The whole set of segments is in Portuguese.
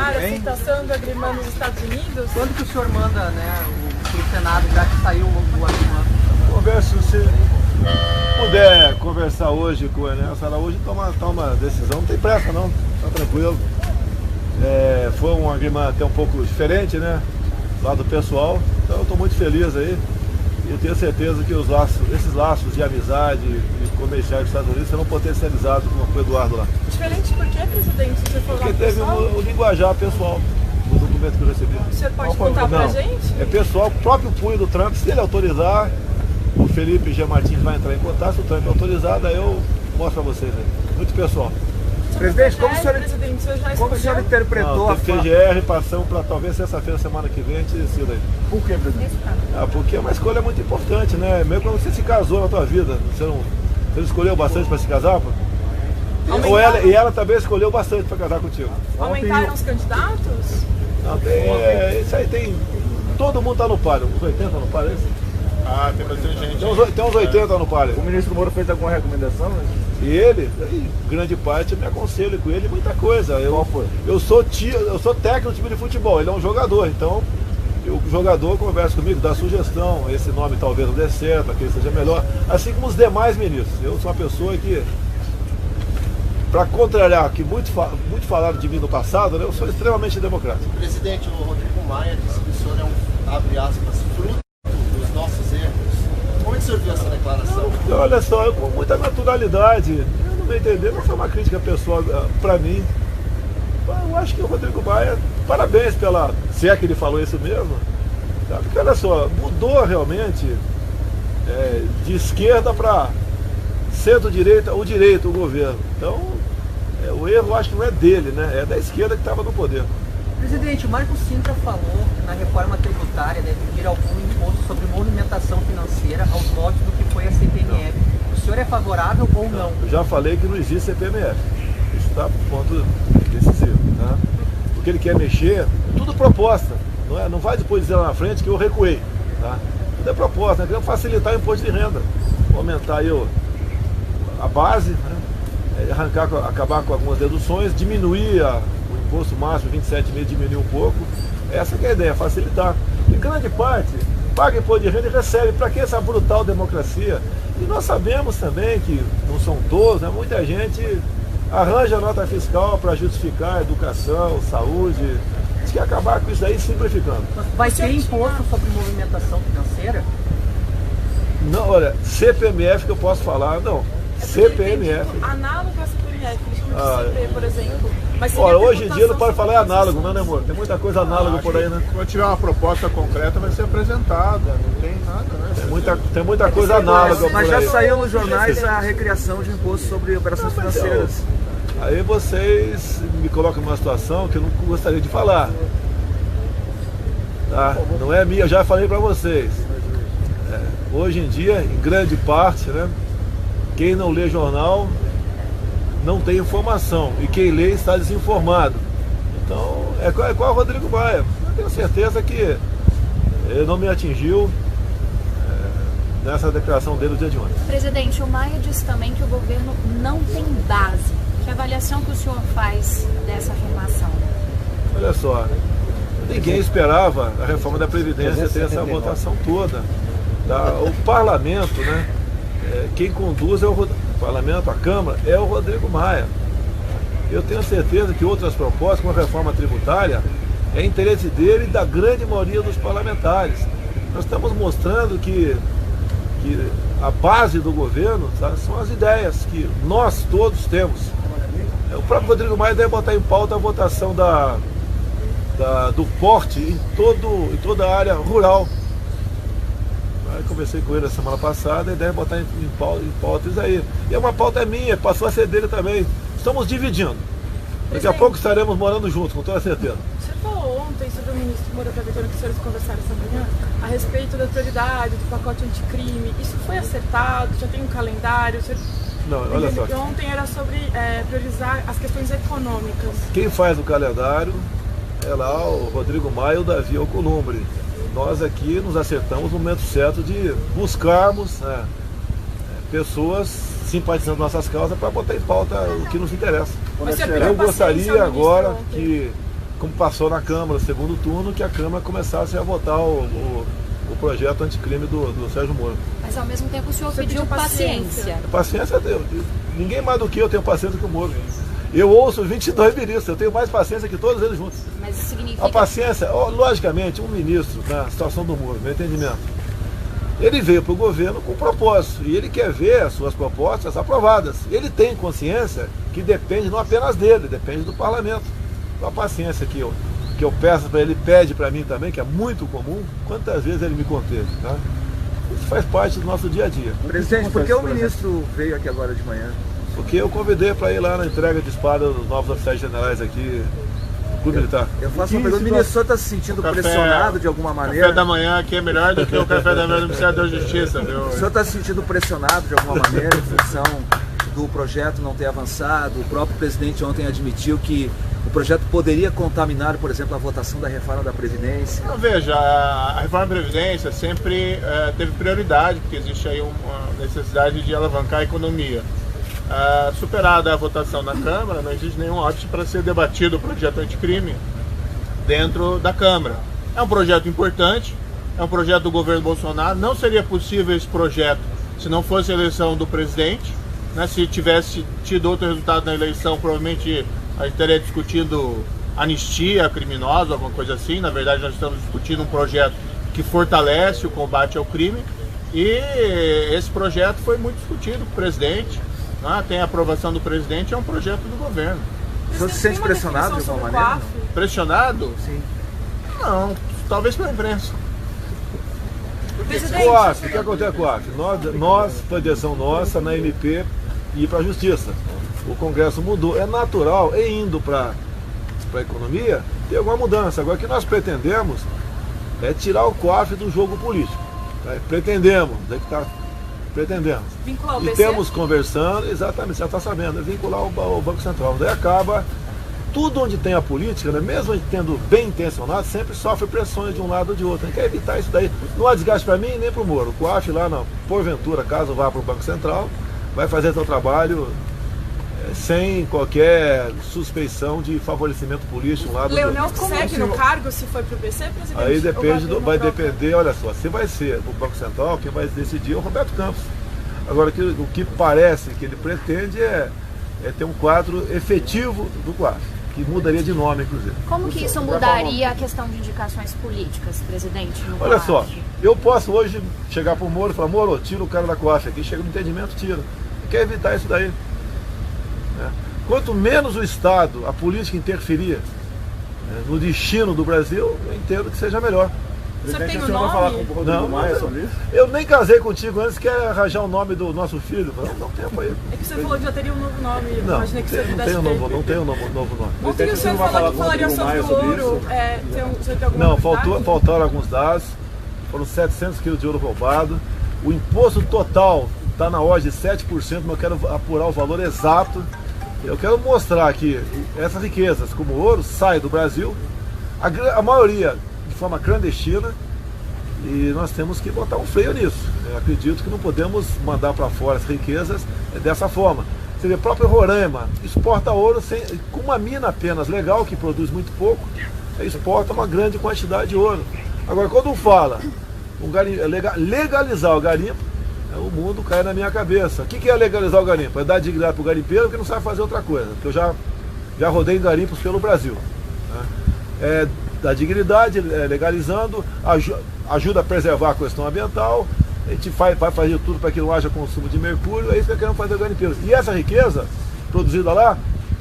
Bolsonaro, a aceitação do Agrimã nos Estados Unidos? Quando que o senhor manda, né, pro Senado, já que saiu o Agrimã? Converso, se puder conversar hoje com o Ernesto Araújo, toma decisão, não tem pressa não, tá tranquilo. Foi um Agrimã até um pouco diferente, né, lá do pessoal, então eu estou muito feliz aí. E tenho certeza que esses laços de amizade e comerciais dos Estados Unidos serão potencializados com o Eduardo lá. Diferente por quê, presidente? Você falou porque teve o linguajar pessoal do documento que eu recebi. O senhor pode contar pra gente? É pessoal, o próprio punho do Trump, se ele autorizar, o Felipe G. Martins vai entrar em contato, se o Trump autorizar, daí eu mostro pra vocês aí. Muito pessoal. Presidente, como o senhor interpretou a TGR, passamos para talvez sexta-feira, semana que vem, a gente decida aí. Por que, presidente? Porque é uma escolha muito importante, né? Mesmo quando você se casou na tua vida, você escolheu bastante para se casar? E ela também escolheu bastante para casar contigo. Aumentaram os candidatos? Não, isso aí tem... Todo mundo tá no páreo, uns 80 no páreo, é isso? Tem bastante gente. Tem uns 80 no páreo. O ministro Moro fez alguma recomendação? Né? E ele, grande parte, eu me aconselho com ele muita coisa. Qual foi? Eu sou técnico do time de futebol, ele é um jogador, então o jogador conversa comigo, dá sugestão, esse nome talvez não dê certo, aquele seja melhor, assim como os demais ministros. Eu sou uma pessoa que, para contrariar que muito falaram de mim no passado, né, eu sou extremamente democrático. Presidente, o Rodrigo Maia disse que o senhor é um, abre aspas, fruto dos nossos erros. Como é que o senhor viu essa declaração? Olha só, eu com muita naturalidade, eu não vou entender, não foi uma crítica pessoal para mim. Eu acho que o Rodrigo Maia, parabéns se é que ele falou isso mesmo, tá? Porque olha só, mudou realmente de esquerda para centro-direita, o governo. Então, o erro eu acho que não é dele, né? É da esquerda que estava no poder. Presidente, o Marco Sintra falou que na reforma tributária deve vir algum imposto sobre movimentação financeira aos moldes do que foi a CPMF. Não. O senhor é favorável ou não? Eu já falei que não existe CPMF. Isso está ponto decisivo. Tá? O que ele quer mexer, tudo proposta. Não vai depois dizer lá na frente que eu recuei. Tá? Tudo é proposta. Nós queremos facilitar o imposto de renda. Aumentar aí a base, né? Acabar com algumas deduções, diminuir o imposto máximo, 27,5, diminuir um pouco. Essa que é a ideia, facilitar. Em grande parte, paga imposto de renda e recebe. Para que essa brutal democracia? E nós sabemos também que, não são todos, né? Muita gente arranja nota fiscal para justificar a educação, saúde. Diz que acabar com isso aí simplificando. Vai ter imposto sobre movimentação financeira? Não, olha, CPMF que eu posso falar, não. CPMF. Análogo à CPMF, de CP, por exemplo. Mas olha, hoje em dia não pode falar análogo, não, né, amor? Tem muita coisa análoga por aí, né? Quando tiver uma proposta concreta vai ser apresentada, não tem nada, né? Tem muita coisa análoga por aí. Mas já saiu nos jornais a recriação de imposto sobre operações financeiras. Aí vocês me colocam numa situação que eu não gostaria de falar. Tá? Não é minha, eu já falei para vocês. Hoje em dia, em grande parte, né? Quem não lê jornal não tem informação, e quem lê está desinformado. Então, é qual o Rodrigo Maia. Eu tenho certeza que ele não me atingiu nessa declaração dele no dia de ontem. Presidente, o Maia disse também que o governo não tem base. Que avaliação que o senhor faz dessa afirmação? Olha só, ninguém esperava a reforma da Previdência ter essa votação toda. Tá? O parlamento, né? Quem conduz o parlamento, a Câmara, é o Rodrigo Maia. Eu tenho certeza que outras propostas, como a reforma tributária, é interesse dele e da grande maioria dos parlamentares. Nós estamos mostrando que a base do governo, tá, são as ideias que nós todos temos. O próprio Rodrigo Maia deve botar em pauta a votação do porte em toda a área rural. Eu conversei com ele a semana passada e deve botar em pauta isso aí. E uma pauta minha, passou a ser dele também. Estamos dividindo. Daqui a pouco estaremos morando juntos, com toda certeza. Você falou ontem sobre o ministro Moro, aproveitando que os senhores conversaram essa manhã, a respeito da prioridade do pacote anticrime. Isso foi acertado? Já tem um calendário? Não, olha só. Ontem era sobre priorizar as questões econômicas. Quem faz o calendário é lá o Rodrigo Maia e o Davi Alcolumbre. Nós aqui nos acertamos no momento certo de buscarmos pessoas simpatizando nossas causas para botar em pauta o que nos interessa. Eu gostaria agora que como passou na Câmara, segundo turno, que a Câmara começasse a votar o projeto anticrime do Sérgio Moro. Mas ao mesmo tempo o senhor pediu paciência. Paciência, ninguém mais do que eu tenho paciência que o Moro. Eu ouço 22 ministros, eu tenho mais paciência que todos eles juntos. Mas isso significa... A paciência, logicamente, um ministro, na situação do Moro, meu entendimento, ele veio para o governo com propósito e ele quer ver as suas propostas aprovadas. Ele tem consciência que depende não apenas dele, depende do parlamento. Então, a paciência que eu peço para ele, pede para mim também, que é muito comum, quantas vezes ele me conteve, tá? Isso faz parte do nosso dia a dia. Presidente, por que o ministro veio aqui agora de manhã? Porque eu convidei para ir lá na entrega de espada dos novos oficiais generais aqui, no Clube Militar. Eu faço uma pergunta, o ministro está se sentindo pressionado de alguma maneira? O café da manhã aqui é melhor do que o café da manhã do Ministério da Justiça, viu? O senhor está se sentindo pressionado de alguma maneira em função do projeto não ter avançado? O próprio presidente ontem admitiu que o projeto poderia contaminar, por exemplo, a votação da reforma da Previdência. Não, veja, a reforma da Previdência sempre teve prioridade, porque existe aí uma necessidade de alavancar a economia. Superada a votação na Câmara, não existe nenhum óbice para ser debatido o projeto anticrime dentro da Câmara. É um projeto importante, é um projeto do governo Bolsonaro. Não seria possível esse projeto se não fosse a eleição do presidente, né? Se tivesse tido outro resultado na eleição, provavelmente a gente estaria discutindo anistia criminosa, alguma coisa assim. Na verdade, nós estamos discutindo um projeto que fortalece o combate ao crime, e esse projeto foi muito discutido com o presidente. Tem a aprovação do presidente, é um projeto do governo. O senhor se sente pressionado de alguma maneira? Pressionado? Sim. Não, talvez pela imprensa. COAF, o que acontece com o COAF? Nós, projeção nossa, na MP, ir para a Justiça. O Congresso mudou, é natural, e indo para a economia, ter alguma mudança. Agora, o que nós pretendemos é tirar o COAF do jogo político. Tá? Pretendemos, pretendemos. Vincular o BC? E temos conversando, exatamente, você já está sabendo, é vincular o Banco Central. Daí acaba, tudo onde tem a política, né, mesmo a gente tendo bem intencionado, sempre sofre pressões de um lado ou de outro. A gente quer evitar isso daí. Não há desgaste para mim nem para o Moro. O COAF lá, não, porventura, caso vá para o Banco Central, vai fazer seu trabalho sem qualquer suspeição de favorecimento político de um lado ou do outro. Leonel segue no cargo se for para o BC, presidente? Aí depende, vai depender, olha só, se vai ser o Banco Central, quem vai decidir é o Roberto Campos. Agora, o que parece que ele pretende é ter um quadro efetivo do COAF, que mudaria de nome, inclusive. Como que isso mudaria a questão de indicações políticas, presidente? Olha só, eu posso hoje chegar para o Moro e falar, Moro, tira o cara da COAF aqui, chega no entendimento, tira. Quer evitar isso daí. Quanto menos o Estado, a política interferir no destino do Brasil, eu entendo que seja melhor. Você tem o nome? Vai falar com o Rodrigo Maia sobre isso? Eu nem casei contigo antes, quer arranjar o nome do nosso filho. Não tem tempo aí. É que você falou que já teria um novo nome. Não, imaginei que você não tem um novo nome. Ontem o senhor falou que falaria sobre o ouro. Não, faltaram alguns dados. Foram 700 quilos de ouro roubado. O imposto total está na ordem de 7%, mas eu quero apurar o valor exato. Eu quero mostrar que essas riquezas, como o ouro, saem do Brasil, a maioria de forma clandestina, e nós temos que botar um freio nisso. Eu acredito que não podemos mandar para fora as riquezas dessa forma. Você vê, o próprio Roraima exporta ouro com uma mina apenas legal, que produz muito pouco, exporta uma grande quantidade de ouro. Agora, quando fala legalizar o garimpo, o mundo cai na minha cabeça. O que é legalizar o garimpo? É dar dignidade para o garimpeiro que não sabe fazer outra coisa. Porque eu já rodei em garimpos pelo Brasil. Né? É dar dignidade, legalizando, ajuda a preservar a questão ambiental, a gente vai fazer tudo para que não haja consumo de mercúrio, é isso que queremos fazer o garimpeiro. E essa riqueza produzida lá,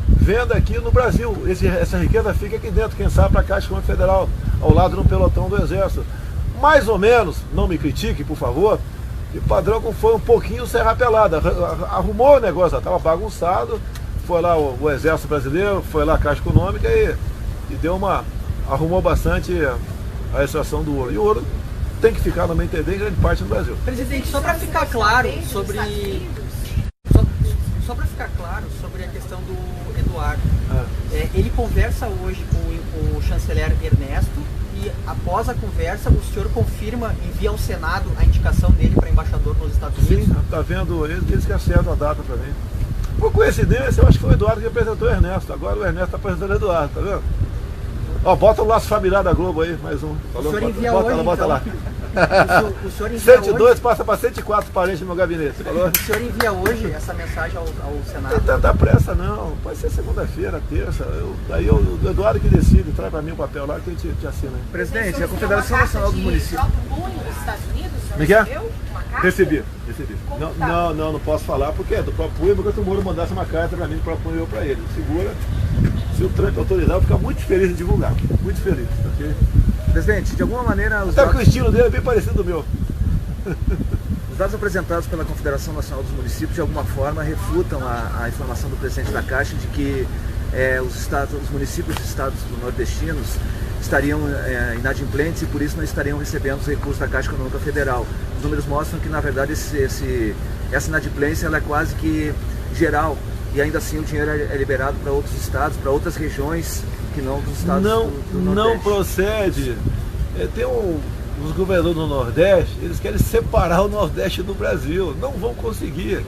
venda aqui no Brasil. Essa riqueza fica aqui dentro, quem sabe para a Caixa Econômica Federal, ao lado de um pelotão do Exército. Mais ou menos, não me critique, por favor, e o Padrão foi um pouquinho Serra Pelada, arrumou o negócio, estava bagunçado, foi lá o Exército Brasileiro, foi lá a Caixa Econômica e arrumou bastante a extração do ouro. E o ouro tem que ficar, no meu entender, em grande parte no Brasil. Presidente, só para ficar claro sobre a questão do Eduardo, ele conversa hoje com o chanceler Ernesto, e após a conversa, o senhor confirma, envia ao Senado a indicação dele para embaixador nos Estados Unidos? Sim, está vendo, eles que acertam a data para mim. Por coincidência, eu acho que foi o Eduardo que apresentou o Ernesto, agora o Ernesto está apresentando o Eduardo, tá vendo? Ó, bota o laço familiar da Globo aí, mais um. Falou, O senhor envia bota hoje, lá, bota então? lá. O senhor envia 102 hoje, passa para 104 parentes no meu gabinete. Falou? o senhor envia hoje essa mensagem ao Não Senado? tem tanta pressa não, pode ser segunda-feira, terça. Aí o Eduardo que decide, traz para mim o papel lá que a gente assina. Hein? Presidente, a Confederação Nacional dos Municípios. Dos Estados Unidos, o senhor Me quer? recebeu uma carta? Recebi. Como tá? Não posso falar porque é do próprio Punho, porque o Moro mandasse uma carta para mim, do próprio Punho para ele. Segura, se o Trump autorizar, eu vou ficar muito feliz em divulgar, muito feliz. Okay? Presidente, de alguma maneira, os Até porque o dados, estilo dele é bem parecido do meu. os dados apresentados pela Confederação Nacional dos Municípios, de alguma forma, refutam a informação do presidente da Caixa de que os municípios e estados nordestinos estariam inadimplentes e por isso não estariam recebendo os recursos da Caixa Econômica Federal. Os números mostram que, na verdade, essa inadimplência ela é quase que geral e ainda assim o dinheiro é liberado para outros estados, para outras regiões que não dos estados do Não Nordeste. procede. Tem os governadores do Nordeste, eles querem separar o Nordeste do Brasil. Não vão conseguir.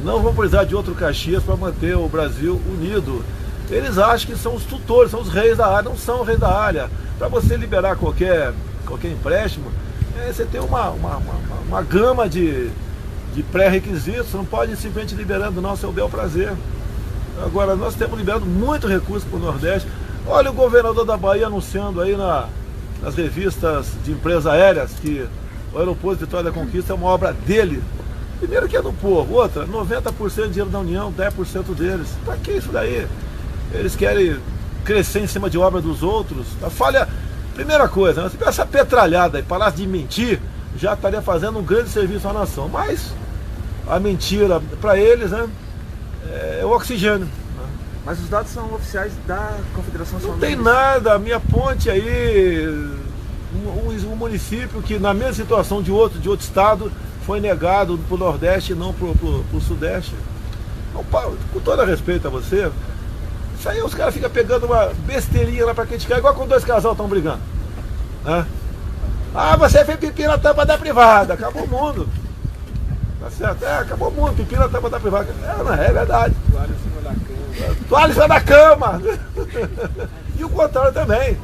Não vão precisar de outro Caxias para manter o Brasil unido. Eles acham que são os tutores, são os reis da área. Não são os reis da área. Para você liberar qualquer empréstimo, você tem uma gama de pré-requisitos. Você não pode simplesmente liberando não seu bel prazer. Agora, nós temos liberado muito recurso para o Nordeste. Olha o governador da Bahia anunciando aí nas revistas de empresas aéreas que o aeroporto de Vitória da Conquista é uma obra dele. Primeiro que é do povo, outra, 90% de dinheiro da União, 10% deles. Para que isso daí? Eles querem crescer em cima de obra dos outros. A falha, primeira coisa, né? Se essa petralhada e parasse de mentir, já estaria fazendo um grande serviço à nação. Mas a mentira, para eles, né, é o oxigênio. Mas os dados são oficiais da Confederação Nacional Não dos tem Municípios. nada, a minha ponte aí, um município que na mesma situação de outro estado foi negado para o Nordeste e não para o Sudeste. Então, com todo respeito a você, isso aí os caras ficam pegando uma besteirinha lá para criticar, igual quando dois casal estão brigando. Né? Ah, você fez pipi na tampa da privada, acabou o mundo. Tá certo? Acabou o mundo, pipi na tampa da privada. Não, é verdade. Toalha em cima da cama. E o contrário também.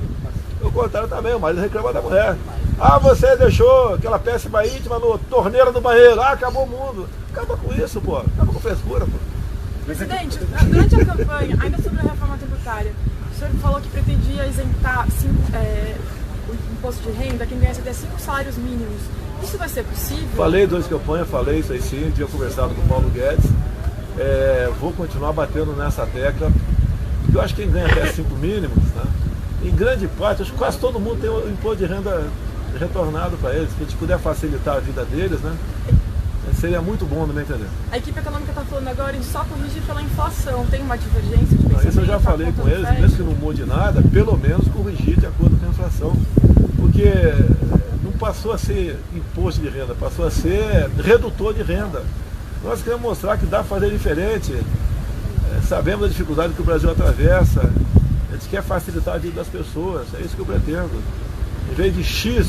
O marido reclama da mulher. Ah, você deixou aquela péssima íntima no torneira do banheiro. Ah, acabou o mundo. Acaba com isso, pô. Acaba com frescura, pô. Presidente, durante a campanha, ainda sobre a reforma tributária, o senhor falou que pretendia isentar o imposto de renda quem ganha até 5 salários mínimos. Isso vai ser possível? Falei durante a campanha, falei isso aí sim, tinha conversado com o Paulo Guedes. Vou continuar batendo nessa tecla. Porque eu acho que quem ganha até 5 mínimos, né, em grande parte, acho que quase todo mundo tem o imposto de renda retornado para eles. Se a gente puder facilitar a vida deles, né, seria muito bom, no meu entender. A equipe econômica está falando agora de só corrigir pela inflação. Tem uma divergência de pensamento? Isso eu já falei com eles, mesmo que não mude nada, pelo menos corrigir de acordo com a inflação. Porque não passou a ser imposto de renda, passou a ser redutor de renda. Nós queremos mostrar que dá para fazer diferente. Sabemos da dificuldade que o Brasil atravessa. A gente quer facilitar a vida das pessoas. É isso que eu pretendo. Em vez de X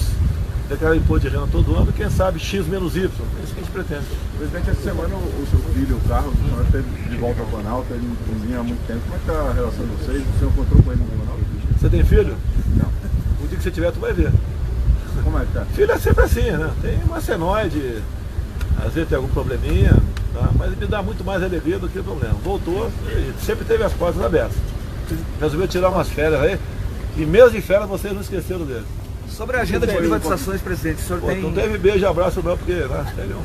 declarar imposto de renda todo ano, quem sabe X menos Y. É isso que a gente pretende. Presidente, essa semana o seu filho, o Carlos, o senhor esteve de volta ao Planalto, ele não vinha há muito tempo. Como é que está a relação de vocês? O senhor encontrou com ele no Planalto? Você tem filho? Não. O dia que você tiver, tu vai ver. Como é que tá? Filho é sempre assim, né? Tem uma senoide, às vezes tem algum probleminha, tá? Mas me dá muito mais alegria do que problema. Voltou, sempre teve as portas abertas. Resolveu tirar umas férias aí, e mesmo de férias vocês não esqueceram dele. Sobre a agenda de privatizações, presidente, o senhor Pô, tem... não teve beijo e abraço não, porque né, teve um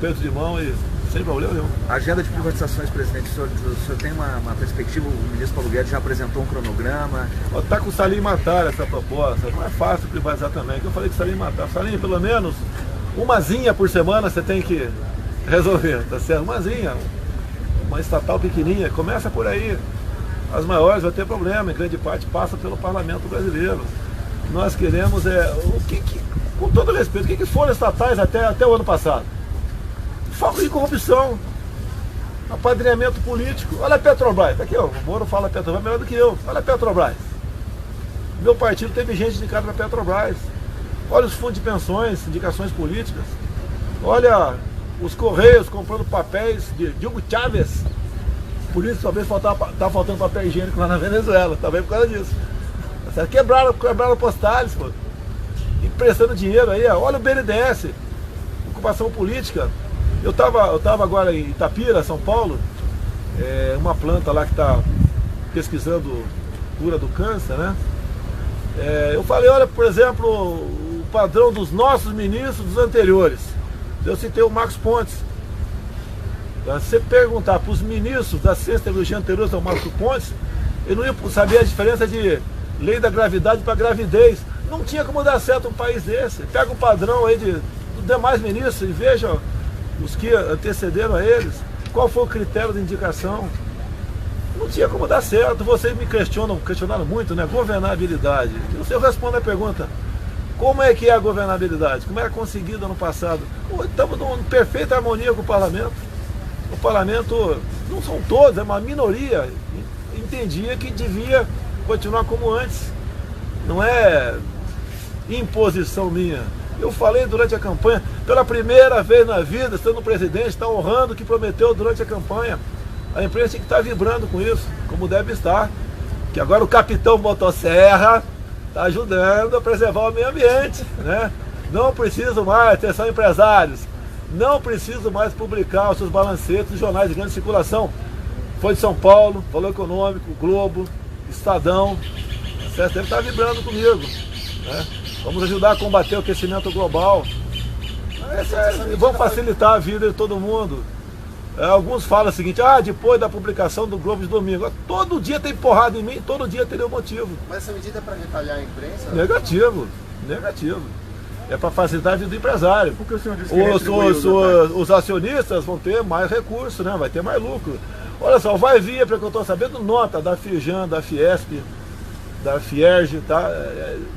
peito de mão e sem problema nenhum. A agenda de privatizações, presidente, o senhor tem uma perspectiva, o ministro Paulo Guedes já apresentou um cronograma. Está com o Salim Matar essa proposta, não é fácil privatizar também, que eu falei que Salim Matar. Salim, pelo menos, umazinha por semana você tem que resolver, tá certo? Umazinha, uma estatal pequenininha, começa por aí. As maiores vai ter problema, em grande parte passa pelo parlamento brasileiro. Nós queremos, com todo respeito, o que foram estatais até o ano passado? Foco de corrupção, apadrinhamento político. Olha a Petrobras, tá aqui, ó, o Moro fala Petrobras melhor do que eu. Olha a Petrobras. Meu partido teve gente indicada para Petrobras. Olha os fundos de pensões, indicações políticas. Olha os Correios comprando papéis de Hugo Chávez. Por isso talvez tá faltando papel higiênico lá na Venezuela, também por causa disso. Quebraram postais, pô. Emprestando dinheiro aí, ó. Olha o BNDES, ocupação política. Eu tava agora em Itapira, São Paulo, uma planta lá que está pesquisando cura do câncer, né? Eu falei, olha, por exemplo, o padrão dos nossos ministros dos anteriores. Eu citei o Marcos Pontes. Se você perguntar para os ministros da ciência e tecnologia anteriores ao Marcos Pontes, ele não ia saber a diferença de lei da gravidade para gravidez. Não tinha como dar certo um país desse. Pega o padrão aí dos demais ministros e veja os que antecederam a eles. Qual foi o critério de indicação? Não tinha como dar certo. Vocês me questionaram muito, né? Governabilidade. Eu respondo a pergunta. Como é que é a governabilidade? Como era conseguida no passado? Estamos em perfeita harmonia com o parlamento. O parlamento, não são todos, é uma minoria, entendia que devia continuar como antes. Não é imposição minha. Eu falei durante a campanha, pela primeira vez na vida, sendo presidente, está honrando o que prometeu durante a campanha. A imprensa tem que estar vibrando com isso, como deve estar. Que agora o capitão Motosserra está ajudando a preservar o meio ambiente, né? Não preciso mais, atenção empresários, não preciso mais publicar os seus balancetes nos jornais de grande circulação. Foi de São Paulo, Valor Econômico, Globo, Estadão, certo? Deve estar vibrando comigo, né? Vamos ajudar a combater o aquecimento global. Vamos facilitar a vida de todo mundo. Alguns falam o seguinte, depois da publicação do Globo de domingo, todo dia tem porrada em mim, todo dia teria um motivo. Mas essa medida é para retalhar a imprensa? Negativo. É para facilitar a vida do empresário. Porque o senhor disse que os acionistas vão ter mais recursos, né? Vai ter mais lucro. Olha só, vai vir, porque eu estou sabendo, nota da Firjan, da Fiesp, da Fierg, tá?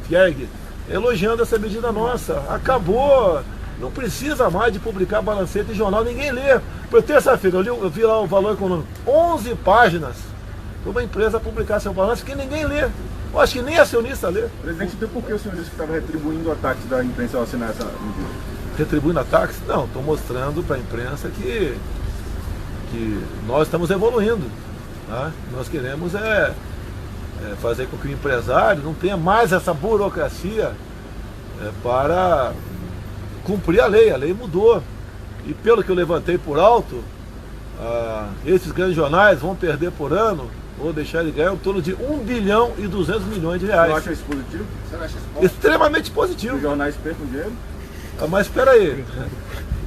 Fierg, elogiando essa medida nossa. Acabou. Não precisa mais de publicar balancete em jornal, ninguém lê. Por terça-feira eu vi lá o Valor Econômico, 11 páginas para uma empresa publicar seu balanço que ninguém lê. Eu acho que nem acionista lê. Presidente, então por que o senhor disse que estava retribuindo ataques da imprensa ao assinar essa medida? Retribuindo ataques? Não, estou mostrando para a imprensa que nós estamos evoluindo. Tá? Nós queremos fazer com que o empresário não tenha mais essa burocracia para cumprir a lei mudou. E pelo que eu levantei por alto, esses grandes jornais vão perder por ano, ou deixar de ganhar em torno de 1 bilhão e 200 milhões de reais. Você acha isso positivo? Extremamente positivo. Os jornais percam dinheiro? Mas espera aí.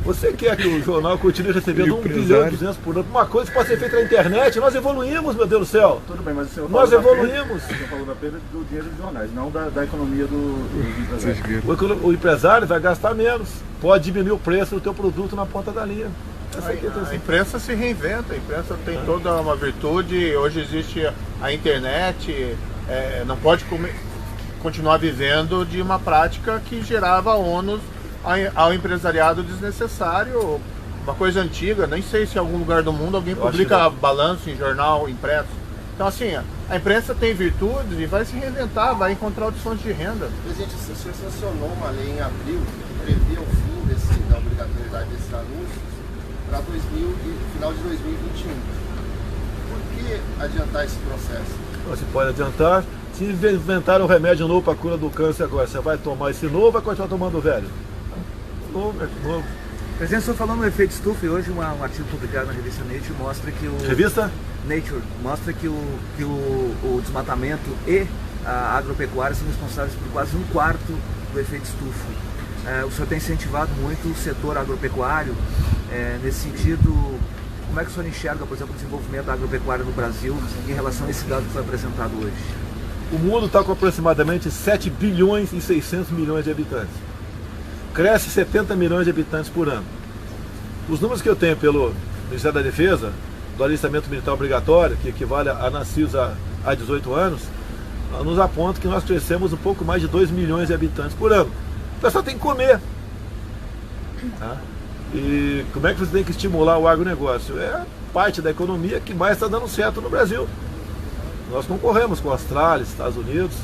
Você quer que o jornal continue recebendo 1 bilhão e 200 por ano? Uma coisa que pode ser feita na internet, nós evoluímos, meu Deus do céu. Tudo bem, mas o senhor nós evoluímos. O senhor falou da perda do dinheiro dos jornais, não da economia do empresário. O empresário vai gastar menos, pode diminuir o preço do teu produto na ponta da linha. A imprensa se reinventa, a imprensa tem toda uma virtude, hoje existe a internet, não pode continuar vivendo de uma prática que gerava ônus ao empresariado desnecessário, uma coisa antiga, nem sei se em algum lugar do mundo alguém publica balanço em jornal impresso. Então assim, a imprensa tem virtudes e vai se reinventar, vai encontrar outras fontes de renda. Presidente, o senhor sancionou uma lei em abril que previa o fim da obrigatoriedade desses anúncios para final de 2021. Por que adiantar esse processo? Você pode adiantar. Se inventar um remédio novo para a cura do câncer agora, você vai tomar esse novo ou vai continuar tomando o velho? Novo. Presidente, estou falando do efeito estufa e hoje um artigo publicado na revista Nature mostra que o... Revista? Nature mostra que o desmatamento e a agropecuária são responsáveis por quase 1/4 do efeito estufa. O senhor tem incentivado muito o setor agropecuário nesse sentido. Como é que o senhor enxerga, por exemplo, o desenvolvimento da agropecuária no Brasil em relação a esse dado que foi apresentado hoje? O mundo está com aproximadamente 7 bilhões e 600 milhões de habitantes. Cresce 70 milhões de habitantes por ano. Os números que eu tenho pelo Ministério da Defesa, do alistamento militar obrigatório, que equivale a nascidos há 18 anos, nos aponta que nós crescemos um pouco mais de 2 milhões de habitantes por ano. O pessoal tem que comer. Tá? E como é que você tem que estimular o agronegócio? É parte da economia que mais está dando certo no Brasil. Nós concorremos com a Austrália, Estados Unidos,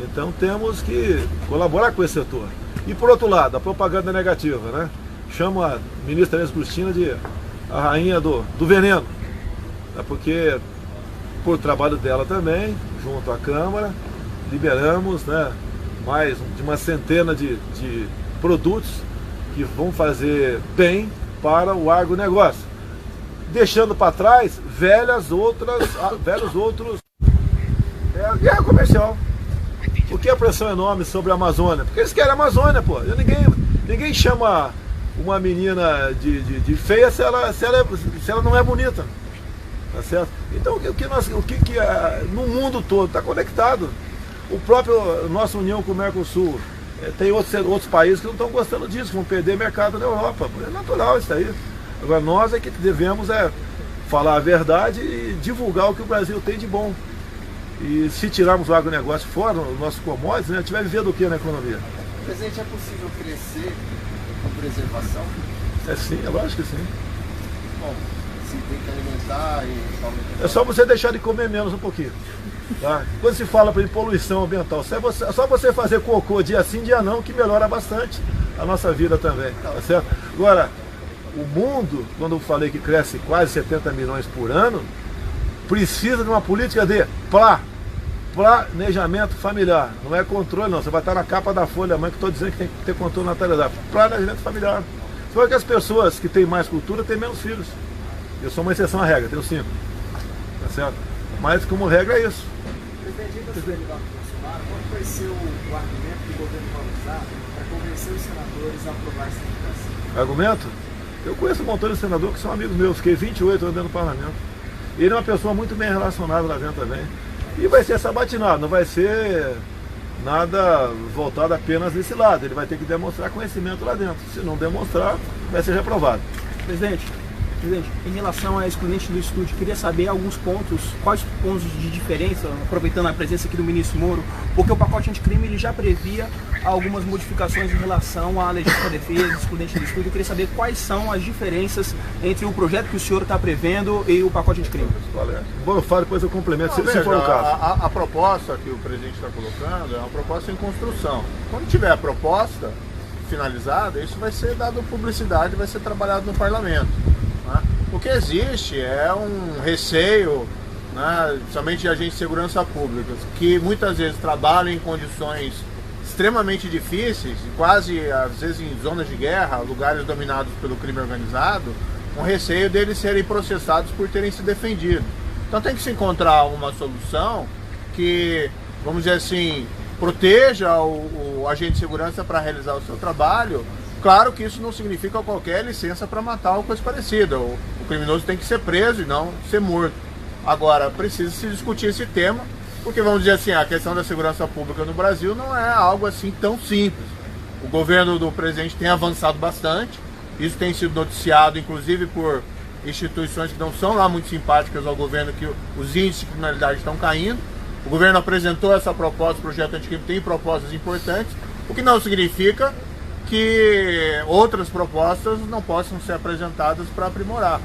então temos que colaborar com esse setor. E por outro lado, a propaganda negativa, né? Chama a ministra Inês Cristina de a rainha do veneno, porque por trabalho dela também, junto à Câmara, liberamos, né, mais de uma centena de produtos que vão fazer bem para o agronegócio, deixando para trás velhos outros guerra comercial. Por que a pressão enorme sobre a Amazônia? Porque eles querem a Amazônia, pô. Ninguém chama uma menina de feia se ela não é bonita. Tá certo? Então no mundo todo está conectado. O próprio nossa união com o Mercosul, tem outros países que não estão gostando disso, vão perder mercado na Europa. É natural isso aí. Agora nós é que devemos falar a verdade e divulgar o que o Brasil tem de bom. E se tirarmos o agronegócio fora, os nossos commodities, a gente vai viver do que na economia? Presidente, é possível crescer com preservação? Sim, eu acho que sim. Bom, se tem que alimentar e aumentar. É só você deixar de comer menos um pouquinho. Tá? Quando se fala em poluição ambiental, é só você fazer cocô dia sim, dia não, que melhora bastante a nossa vida também. Tá certo? Agora, o mundo, quando eu falei que cresce quase 70 milhões por ano, precisa de uma política de planejamento familiar. Não é controle, não. Você vai estar na capa da Folha, mãe, que estou dizendo que tem que ter controle na natalidade. Planejamento familiar. Só que as pessoas que têm mais cultura têm menos filhos. Eu sou uma exceção à regra, tenho 5. Tá certo? Mas como regra é isso. Presidente Bolsonaro, qual vai ser o argumento que o governo vai usar para convencer os senadores a aprovar essa indicação? Argumento? Eu conheço um montão de senador que são amigos meus. Fiquei 28 anos dentro do parlamento. Ele é uma pessoa muito bem relacionada lá dentro também. E vai ser sabatinado, não vai ser nada voltado apenas desse lado. Ele vai ter que demonstrar conhecimento lá dentro. Se não demonstrar, vai ser reprovado. Presidente, em relação à excludente do estúdio, queria saber quais pontos de diferença, aproveitando a presença aqui do ministro Moro, porque o pacote anticrime ele já previa algumas modificações em relação à legítima defesa, excludente do estúdio. Eu queria saber quais são as diferenças entre o projeto que o senhor está prevendo e o pacote anticrime. Bom, eu falo, depois eu complemento, se for o caso. A proposta que o presidente está colocando é uma proposta em construção. Quando tiver a proposta finalizada, isso vai ser dado publicidade, vai ser trabalhado no parlamento. O que existe é um receio, somente de agentes de segurança pública, que muitas vezes trabalham em condições extremamente difíceis, quase às vezes em zonas de guerra, lugares dominados pelo crime organizado, um receio deles serem processados por terem se defendido. Então tem que se encontrar uma solução que, vamos dizer assim, proteja o agente de segurança para realizar o seu trabalho. Claro que isso não significa qualquer licença para matar ou coisa parecida. O criminoso tem que ser preso e não ser morto. Agora, precisa se discutir esse tema, porque vamos dizer assim, a questão da segurança pública no Brasil não é algo assim tão simples. O governo do presidente tem avançado bastante, isso tem sido noticiado inclusive por instituições que não são lá muito simpáticas ao governo, que os índices de criminalidade estão caindo. O governo apresentou essa proposta, o projeto anticrime tem propostas importantes, o que não significa que outras propostas não possam ser apresentadas para aprimorar.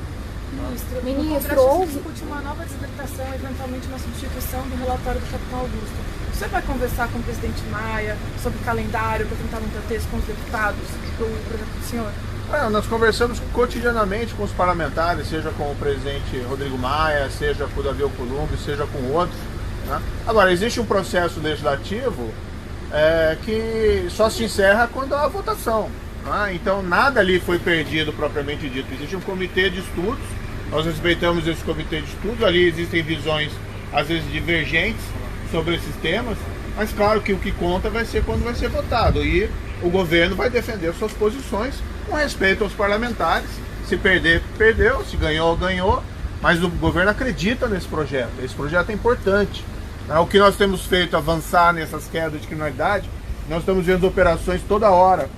Ministro, o Congresso discute uma nova desabilitação, eventualmente uma substituição do relatório do Capitão Augusto. Você vai conversar com o presidente Maia sobre calendário para tentar manter texto com os deputados para o projeto do senhor? Nós conversamos cotidianamente com os parlamentares, seja com o presidente Rodrigo Maia, seja com o Davi Alcolumbre, seja com outros. Agora, existe um processo legislativo que só se encerra quando há a votação. Então nada ali foi perdido propriamente dito. Existe um comitê de estudos, nós respeitamos esse comitê de estudos, ali existem visões às vezes divergentes sobre esses temas, mas claro que o que conta vai ser quando vai ser votado, e o governo vai defender suas posições com respeito aos parlamentares. Se perder, perdeu, se ganhou, ganhou, mas o governo acredita nesse projeto. Esse projeto é importante. O que nós temos feito avançar nessas quedas de criminalidade, nós estamos vendo operações toda hora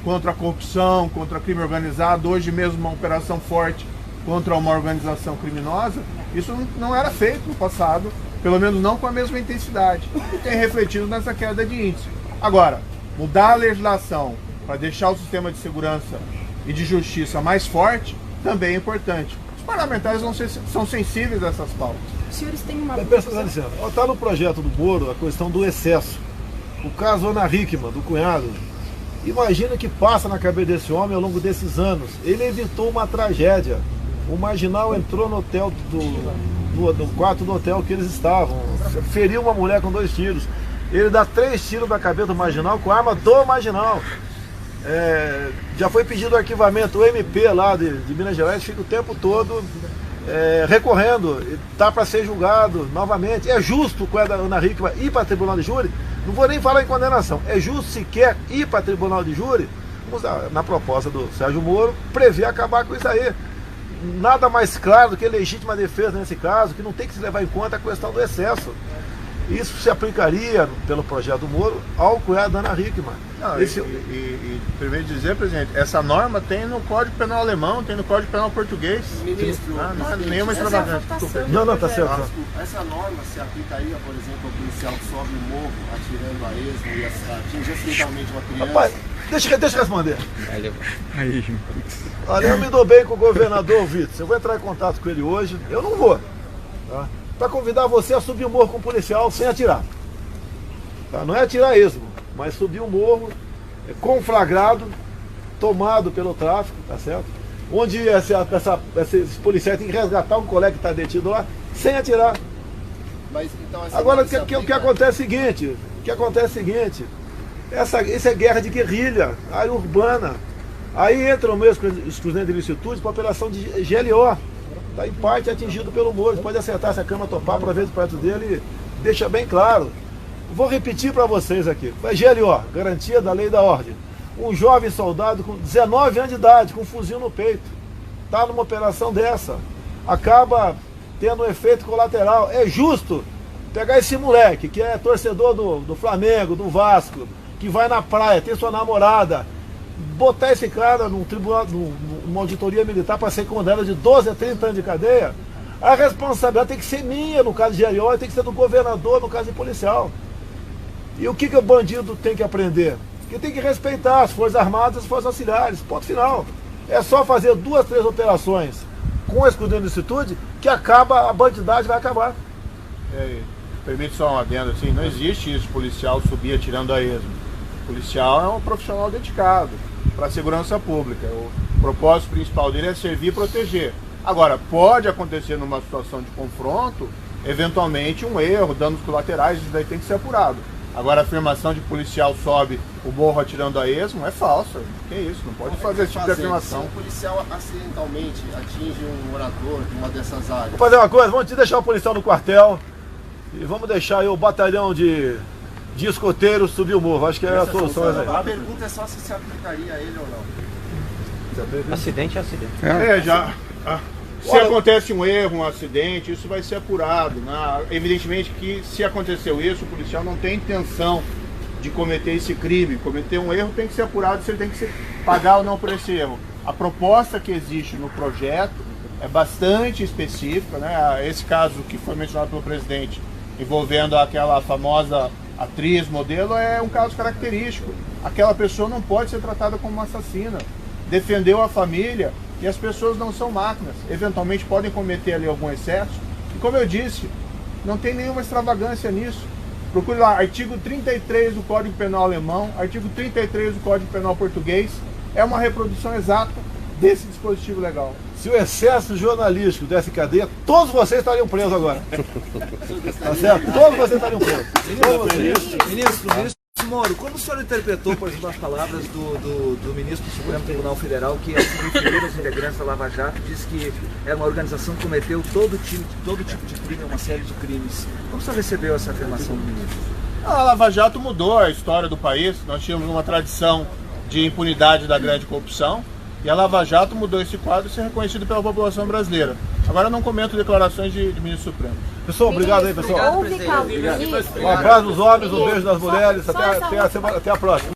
contra a corrupção, contra o crime organizado. Hoje mesmo uma operação forte contra uma organização criminosa. Isso não era feito no passado, pelo menos não com a mesma intensidade, e tem refletido nessa queda de índice. Agora, mudar a legislação para deixar o sistema de segurança e de justiça mais forte também é importante. Os parlamentares são sensíveis a essas pautas. Os senhores têm uma... Está no projeto do Moro a questão do excesso. O caso Ana Hickman, do cunhado, imagina que passa na cabeça desse homem ao longo desses anos. Ele evitou uma tragédia. O marginal entrou no hotel no quarto do hotel que eles estavam, feriu uma mulher com 2 tiros. Ele dá 3 tiros na cabeça do marginal com arma do marginal. Já foi pedido arquivamento, o MP lá de Minas Gerais fica o tempo todo recorrendo, está para ser julgado novamente. É justo com a Ana Hickman ir para tribunal de júri? Não vou nem falar em condenação. É justo se quer ir para tribunal de júri? Vamos na proposta do Sérgio Moro, prever acabar com isso aí. Nada mais claro do que legítima defesa nesse caso, que não tem que se levar em conta a questão do excesso. Isso se aplicaria, pelo projeto do Moro, ao cunhado da Ana Hickman. Primeiro dizer, presidente, essa norma tem no Código Penal alemão, tem no Código Penal português. Ministro, não é nenhuma extravagância. Não, tá certo. Essa norma se aplicaria, por exemplo, ao policial que sobe o morro atirando a esmo e atinge acidentalmente uma criança? Rapaz, deixa eu responder. Olha, eu me dou bem com o governador Witzel. Eu vou entrar em contato com ele hoje. Eu não vou. Tá? Para convidar você a subir o morro com um policial sem atirar. Tá? Não é atirar esmo, mas subir o morro conflagrado, tomado pelo tráfico, tá certo? Onde esses policiais têm que resgatar um colega que está detido lá, sem atirar. Mas, então, agora, o que acontece é o seguinte, isso é guerra de guerrilha, área urbana. Aí entram mesmo os cruzeiros de ilicitude para a operação de GLO. Está em parte atingido pelo Moro. Pode acertar se a Câmara topar para ver perto dele, deixa bem claro. Vou repetir para vocês aqui. É GLO, garantia da lei e da ordem. Um jovem soldado com 19 anos de idade, com um fuzil no peito, está numa operação dessa. Acaba tendo um efeito colateral. É justo pegar esse moleque, que é torcedor do Flamengo, do Vasco, que vai na praia, tem sua namorada, botar esse cara num tribunal, numa auditoria militar para ser condenado de 12 a 30 anos de cadeia, a responsabilidade tem que ser minha no caso de GLO, tem que ser do governador no caso de policial. E o que o bandido tem que aprender? Que tem que respeitar as Forças Armadas e as Forças Auxiliares, ponto final. É só fazer 2, 3 operações com a exclusão de licitude que acaba, a bandidagem vai acabar. Permite só um adendo assim, não existe isso, policial subir atirando a esmo. O policial é um profissional dedicado para a segurança pública. O propósito principal dele é servir e proteger. Agora, pode acontecer numa situação de confronto, eventualmente um erro, danos colaterais, isso daí tem que ser apurado. Agora, a afirmação de policial sobe o morro atirando a esmo é falsa. Que isso, não pode fazer esse tipo de afirmação. Se um policial acidentalmente atinge um morador de uma dessas áreas... Vamos fazer uma coisa, vamos deixar o policial no quartel e vamos deixar aí o batalhão de escoteiros subir o morro. Acho que é a solução. A pergunta é só se aplicaria a ele ou não. Acidente é acidente. Se acontece um erro, um acidente, isso vai ser apurado, né? Evidentemente que se aconteceu isso, o policial não tem intenção de cometer esse crime. Cometer um erro tem que ser apurado se ele tem que pagar ou não por esse erro. A proposta que existe no projeto é bastante específica, né? Esse caso que foi mencionado pelo presidente, envolvendo aquela famosa atriz, modelo, é um caso característico. Aquela pessoa não pode ser tratada como uma assassina. Defendeu a família. E as pessoas não são máquinas, eventualmente podem cometer ali algum excesso. E como eu disse, não tem nenhuma extravagância nisso. Procure lá, artigo 33 do Código Penal alemão, artigo 33 do Código Penal português, é uma reprodução exata desse dispositivo legal. Se o excesso jornalístico desse cadeia, todos vocês estariam presos agora. Tá certo? Todos vocês estariam presos. Ministro Moro, como o senhor interpretou, por exemplo, as palavras do ministro do Supremo Tribunal Federal, que ao se referir aos integrantes da Lava Jato, disse que era uma organização que cometeu todo tipo de crime, uma série de crimes. Como o senhor recebeu essa afirmação do ministro? A Lava Jato mudou a história do país. Nós tínhamos uma tradição de impunidade da grande corrupção e a Lava Jato mudou esse quadro e ser reconhecido pela população brasileira. Agora eu não comento declarações de ministro Supremo. Pessoal, obrigado aí, pessoal. Obrigado. Um abraço dos homens, um beijo das mulheres. Até a próxima.